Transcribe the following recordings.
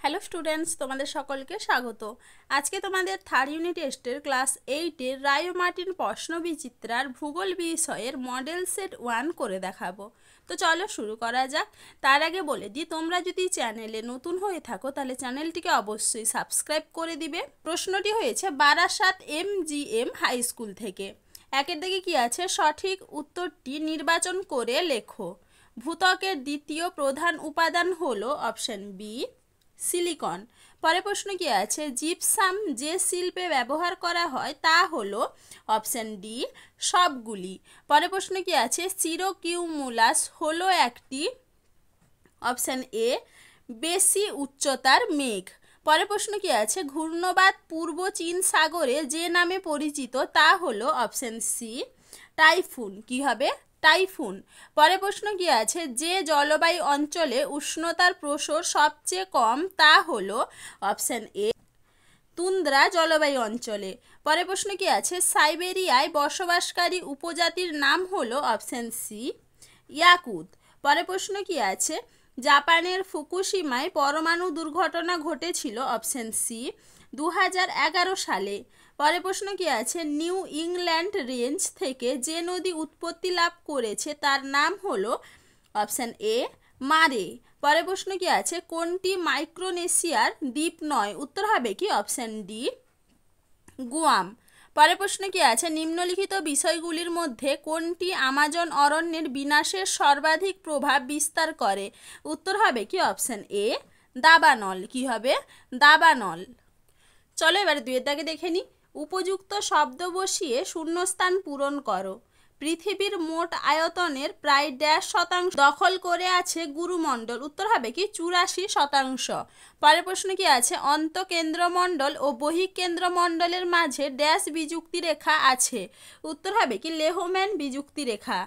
Hello students, তোমাদের সকলকে স্বাগত। আজকে তোমাদের থার্ড ইউনিট টেস্টের ক্লাস 8-এর রায় মার্টিন প্রশ্নবিচিত্রার ভূগোল বিষয়ের মডেল সেট 1 করে দেখাবো। তো চলো শুরু করা যাক। তার আগে বলে দিই, তোমরা যদি চ্যানেলে নতুন হয়ে থাকো তাহলে চ্যানেলটিকে অবশ্যই সাবস্ক্রাইব করে দিবে। প্রশ্নটি হয়েছে বারাসাত MGM হাই স্কুল থেকে। একের দিকে কি আছে, সঠিক উত্তরটি নির্বাচন করে লেখো। ভূত্বকের দ্বিতীয় প্রধান উপাদান হলো অপশন বি সিলিকন। পরে প্রশ্ন কি আছে, জিপসাম যে শিল্পে ব্যবহার করা হয় তা হলো অপশন ডি সবগুলি। পরে প্রশ্ন কি আছে, সিরোকিউমুলাস হলো একটি অপশন এ বেশি উচ্চতার মেঘ। পরে প্রশ্ন কি আছে, ঘূর্ণবাত পূর্ব চীন সাগরে যে নামে পরিচিত তা হলো অপশন সি টাইফুন। কি হবে? টাইফুন। পরে প্রশ্ন কি আছে, যে জলবায়ু অঞ্চলে উষ্ণতার প্রসার সবচেয়ে কম তা হলো অপশন এ তুন্দ্রা জলবায়ু অঞ্চলে। পরে প্রশ্ন কি আছে, সাইবেরিয়ায় বসবাসকারী উপজাতির নাম হলো অপশন সি ইয়াকুত। পরে প্রশ্ন কি আছে, জাপানের ফুকুশিমায় পরমাণু দুর্ঘটনা ঘটেছিল অপশন সি 2011 সালে। পরে প্রশ্ন কি আছে, নিউ ইংল্যান্ড রেঞ্জ থেকে যে নদী উৎপত্তি লাভ করেছে তার নাম হলো অপশন এ মারে। পরে প্রশ্ন কি আছে, কোনটি মাইক্রোনেশিয়ার দ্বীপ নয়? উত্তর হবে কি অপশন ডি গুয়াম। পরে প্রশ্ন কি আছে, নিম্নলিখিত বিষয়গুলির মধ্যে কোনটি আমাজন অরণ্যের বিনাশের সর্বাধিক প্রভাব বিস্তার করে? উত্তর হবে কি অপশন এ দাবানল। কি হবে? দাবানল। চলো এবার দুয়ের দাগে দেখে নিই। উপযুক্ত শব্দ বসিয়ে শূন্যস্থান পূরণ করো। পৃথিবীর মোট আয়তনের প্রায় 1.5% দখল করে আছে গুরুমণ্ডল। উত্তর হবে কি 84%। পরের প্রশ্ন কি আছে, অন্তঃকেন্দ্রমণ্ডল ও বহিঃকেন্দ্রমণ্ডলের মাঝে ড্যাশ বিযুক্তি রেখা আছে? উত্তর হবে কি লেহম্যান বিযুক্তি রেখা।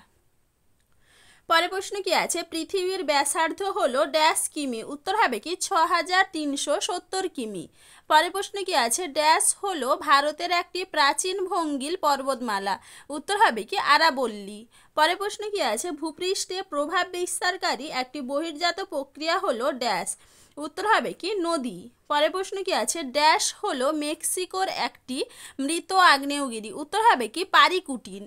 পরের প্রশ্ন কি আছে, পৃথিবীর ব্যাসার্ধ হলো ড্যাশ কিমি? উত্তর হবে কি 6370 কিমি। পরের প্রশ্ন কি আছে, ড্যাশ হলো ভারতের একটি প্রাচীন ভঙ্গিল পর্বতমালা? উত্তর হবে কি আরাবল্লী। পরের প্রশ্ন কি আছে, ভূপৃষ্ঠে প্রভাব বিস্তারকারী একটি বহির্জাত প্রক্রিয়া হলো ড্যাশ? উত্তর হবে কি নদী। পরের প্রশ্ন কি আছে, ড্যাশ হলো মেক্সিকোর একটি মৃত আগ্নেয়গিরি? উত্তর হবে কি পারিকুটিন।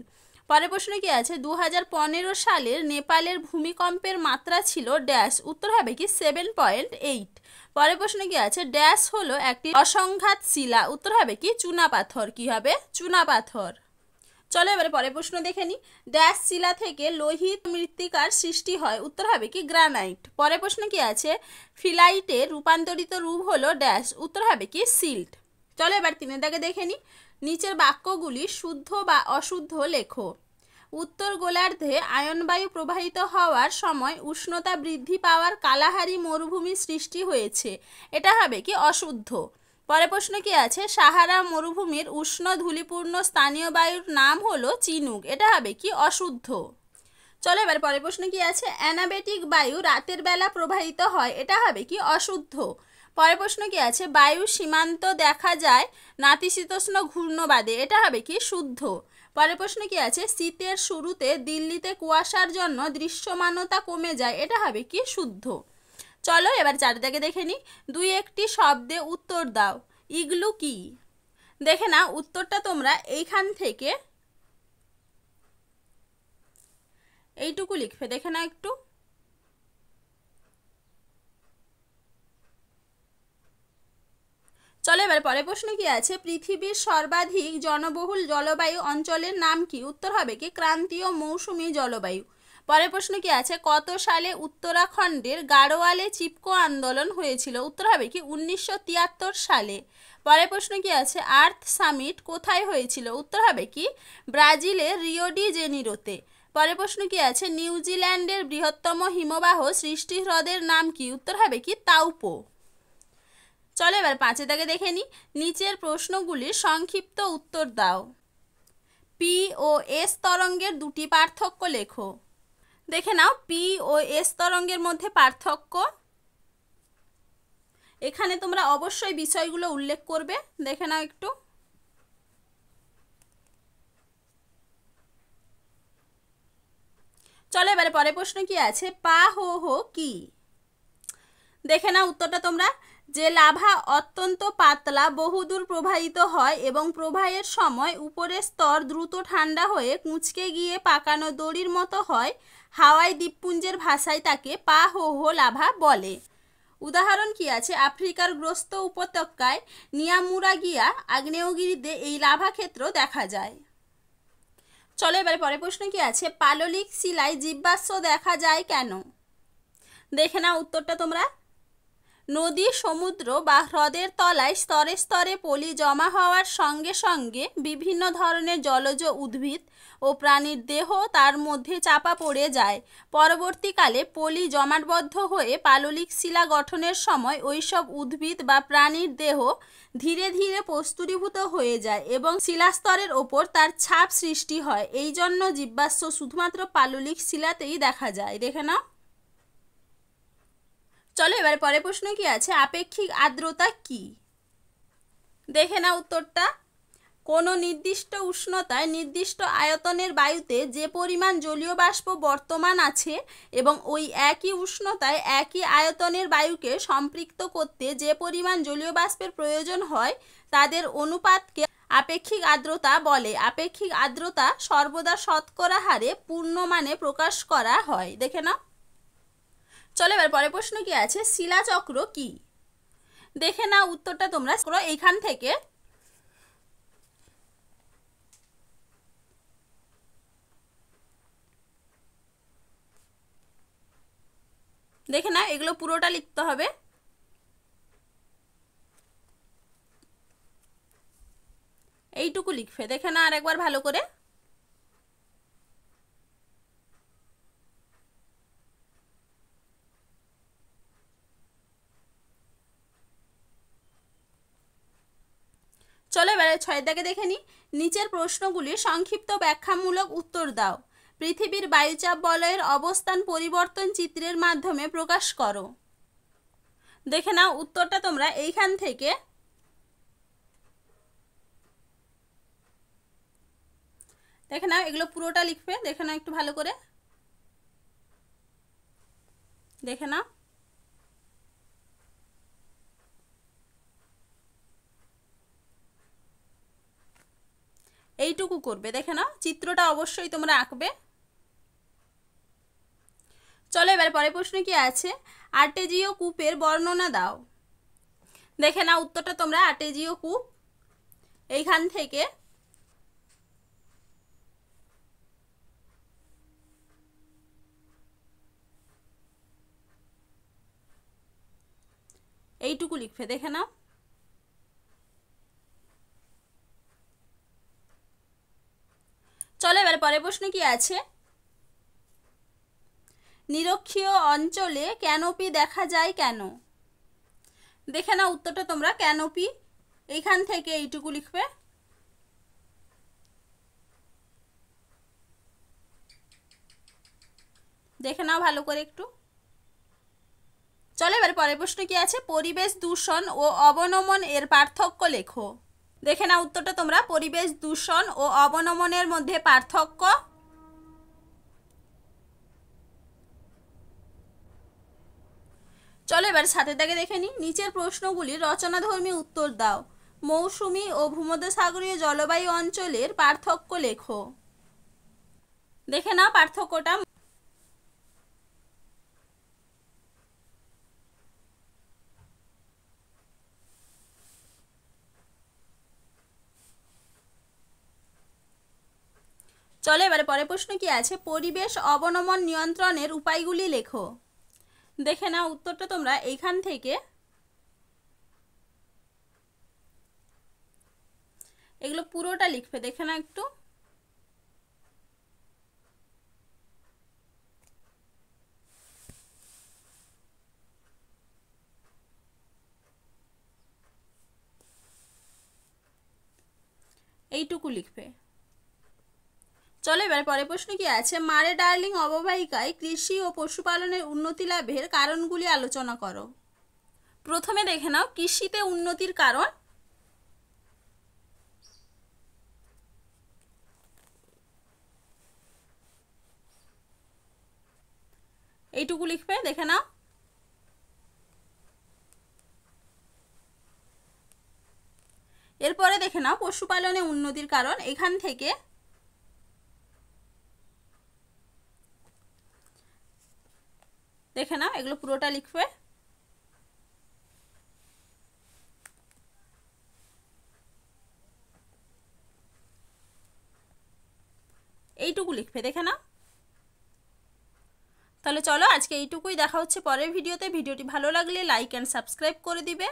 পরের প্রশ্ন কি আছে, 2015 সালের নেপালের ভূমিকম্পের মাত্রা ছিল ড্যাশ? উত্তর হবে কি 7.8। পরের প্রশ্ন কি আছে, ড্যাশ হলো একটি অসংঘাত শিলা? উত্তর হবে কি চুনাপাথর। কি হবে? চুনাপাথর। চলো এবারে পরের প্রশ্ন দেখে নিই। ড্যাশ শিলা থেকে লোহিত মৃত্তিকার সৃষ্টি হয়? উত্তর হবে কি গ্রানাইট। পরের প্রশ্ন কি আছে, ফিলাইটের রূপান্তরিত রূপ হলো ড্যাশ? উত্তর হবে কি সিল্ট। চলো এবার তিনের দাগে দেখে নিই। নিচের বাক্যগুলি শুদ্ধ বা অশুদ্ধ লেখো। উত্তর গোলার্ধে আয়নবায়ু প্রবাহিত হওয়ার সময় উষ্ণতা বৃদ্ধি পাওয়ার কালাহারি মরুভূমি সৃষ্টি হয়েছে? এটা হবে কি অশুদ্ধ। পরের প্রশ্ন কি আছে, সাহারা মরুভূমির উষ্ণ ধূলিপূর্ণ স্থানীয় বায়ুর নাম হলো চিনুক? এটা হবে কি অশুদ্ধ। চলো এবার পরের প্রশ্ন কি আছে, অ্যানাবেটিক বায়ু রাতের বেলা প্রবাহিত হয়? এটা হবে কি অশুদ্ধ। পরের প্রশ্ন কি আছে, বায়ু সীমান্ত দেখা যায় নাতিশীতোষ্ণ ঘূর্ণবাদে? এটা হবে কি শুদ্ধ। পরের প্রশ্ন কি আছে, শীতের শুরুতে দিল্লিতে কুয়াশার জন্য দৃশ্যমানতা কমে যায়? এটা হবে কি শুদ্ধ। চলো এবার চারিদিকে দেখে নিই। দুই একটি শব্দে উত্তর দাও। ইগলু কি? দেখে না, উত্তরটা তোমরা এইখান থেকে এইটুকু লিখবে। দেখে না একটু। চলো এবার পরের প্রশ্ন কি আছে, পৃথিবীর সর্বাধিক জনবহুল জলবায়ু অঞ্চলের নাম কি? উত্তর হবে কি ক্রান্তীয় মৌসুমী জলবায়ু। পরের প্রশ্ন কি আছে, কত সালে উত্তরাখণ্ডের গাড়োয়ালে চিপকো আন্দোলন হয়েছিল? উত্তর হবে কি 1973 সালে। পরের প্রশ্ন কি আছে, আর্থ সামিট কোথায় হয়েছিল? উত্তর হবে কি ব্রাজিলের রিও ডি জেনিরোতে। পরের প্রশ্ন কি আছে, নিউজিল্যান্ডের বৃহত্তম হিমবাহ সৃষ্টি হ্রদের নাম কি? উত্তর হবে কি তাউপো। চলো এবার পাঁচের দাগে দেখে নিই। নিচের প্রশ্নগুলির সংক্ষিপ্ত উত্তর দাও। পি ও এস তরঙ্গের দুটি পার্থক্য লেখো। দেখে নাও, পি ও এস তরঙ্গের মধ্যে পার্থক্য। এখানে তোমরা অবশ্যই বিষয়গুলো উল্লেখ করবে। দেখে নাও একটু। চলো এবারে পরের প্রশ্ন কি আছে, পা হো হো কি? দেখে নাও উত্তরটা তোমরা। যে লাভা অত্যন্ত পাতলা বহুদূর প্রবাহিত হয় এবং প্রবাহের সময় উপরের স্তর দ্রুত ঠান্ডা হয়ে কুঁচকে গিয়ে পাকানো দড়ির মতো হয়, হাওয়াই দ্বীপপুঞ্জের ভাষায় তাকে পাহোহো লাভা বলে। উদাহরণ কি আছে? আফ্রিকার গ্রস্ত উপত্যকায় নিয়ামুরাগিয়া আগ্নেয়গিরিতে এই লাভা ক্ষেত্র দেখা যায়। চলো এবারে পরের প্রশ্ন কি আছে? পাললিক শিলায় জীবাশ্ম দেখা যায় কেন? দেখে নাও উত্তরটা তোমরা। নদী, সমুদ্র বা হ্রদের তলায় স্তরে স্তরে পলি জমা হওয়ার সঙ্গে সঙ্গে বিভিন্ন ধরনের জলজ উদ্ভিদ ও প্রাণীর দেহ তার মধ্যে চাপা পড়ে যায়। পরবর্তীকালে পলি জমাটবদ্ধ হয়ে পাললিক শিলা গঠনের সময় ওইসব উদ্ভিদ বা প্রাণীর দেহ ধীরে ধীরে প্রস্তুরীভূত হয়ে যায় এবং শিলাস্তরের ওপর তার ছাপ সৃষ্টি হয়। এই জন্য জীবাশ্ম শুধুমাত্র পাললিক শিলাতেই দেখা যায়। দেখে নাও। চলো এবারে পরের প্রশ্ন কি আছে? আপেক্ষিক আর্দ্রতা কি? দেখে নাও উত্তরটা। কোনো নির্দিষ্ট উষ্ণতায় নির্দিষ্ট আয়তনের বায়ুতে যে পরিমাণ জলীয় বাষ্প বর্তমান আছে এবং ওই একই উষ্ণতায় একই আয়তনের বায়ুকে সম্পৃক্ত করতে যে পরিমাণ জলীয় বাষ্পের প্রয়োজন হয় তাদের অনুপাতকে আপেক্ষিক আর্দ্রতা বলে। আপেক্ষিক আর্দ্রতা সর্বদা শতকরা হারে পূর্ণমানে প্রকাশ করা হয়। দেখে নাও। চলো এবার পরের প্রশ্ন কি আছে? শিলাচক্র কি? দেখে নাও উত্তরটা তোমরা এইখান থেকে। দেখে নাও, এগুলো পুরোটা লিখতে হবে। এইটুকু লিখবে। দেখে নাও আরেকবার ভালো করে। চলো এবারে 6 দাগে দেখে নি। নিচের প্রশ্নগুলির সংক্ষিপ্ত ব্যাখ্যামূলক উত্তর দাও। পৃথিবীর বায়ুচাপ বলয়ের অবস্থান পরিবর্তন চিত্রের মাধ্যমে প্রকাশ করো। দেখে নাও উত্তরটা তোমরা এইখান থেকে। দেখে নাও, এগুলো পুরোটা লিখবে। দেখে নাও একটু ভালো করে। দেখে নাও। এইটুকু করবে। দেখে নাও, চিত্রটা অবশ্যই তোমরা আঁকবে। চলো এবার পরের প্রশ্ন কি আছে? আর্টেজীয় কূপের বর্ণনা দাও। দেখে নাও উত্তরটা তোমরা। আর্টেজীয় কূপ এইখান থেকে। এইটুকু লিখবে। দেখে নাও। চলো এবার পরের প্রশ্ন কি আছে? নিরক্ষীয় অঞ্চলে ক্যানোপি দেখা যায় কেন? দেখে নাও উত্তরটা তোমরা। ক্যানোপি এইখান থেকে এইটুকু লিখবে। দেখে নাও ভালো করে একটু। চলো এবার পরের প্রশ্ন কি আছে? পরিবেশ দূষণ ও অবনমন এর পার্থক্য লেখো। দেখে নাও উত্তরটা তোমরা। পরিবেশ দূষণ ও অবনমনের মধ্যে পার্থক্য। চলো এবার সাথে দাগে দেখে নি। নিচের প্রশ্নগুলির রচনাধর্মী উত্তর দাও। মৌসুমী ও ভূমধ্যসাগরীয় জলবায়ু অঞ্চলের পার্থক্য লেখো। দেখে নাও পার্থক্যটা। চলো এবারে পরের প্রশ্ন কি আছে? পরিবেশ অবনমন নিয়ন্ত্রণের উপায়গুলি লেখো। দেখে নাও উত্তরটা তোমরা এইখান থেকে। এগুলো পুরোটা লিখবে। দেখে নাও একটু। এইটুকু লিখবে। চলো এবার পরের প্রশ্ন কি আছে? মারে ডার্লিং অববাহিকায় কৃষি ও পশুপালনের উন্নতি লাভের কারণগুলি আলোচনা করো। প্রথমে দেখে নাও কৃষিতে উন্নতির কারণ। এইটুকু লিখবে। দেখে নাও। এরপরে দেখে নাও পশুপালনে উন্নতির কারণ। এখান থেকে দেখে নাও, এগুলো পুরোটা লিখবে। এইটুকু লিখবে, দেখে নাও। তাহলে চলো আজকে এইটুকুই, দেখা হচ্ছে পরের ভিডিওতে। ভিডিওটি ভালো লাগলে লাইক অ্যান্ড সাবস্ক্রাইব করে দিবে।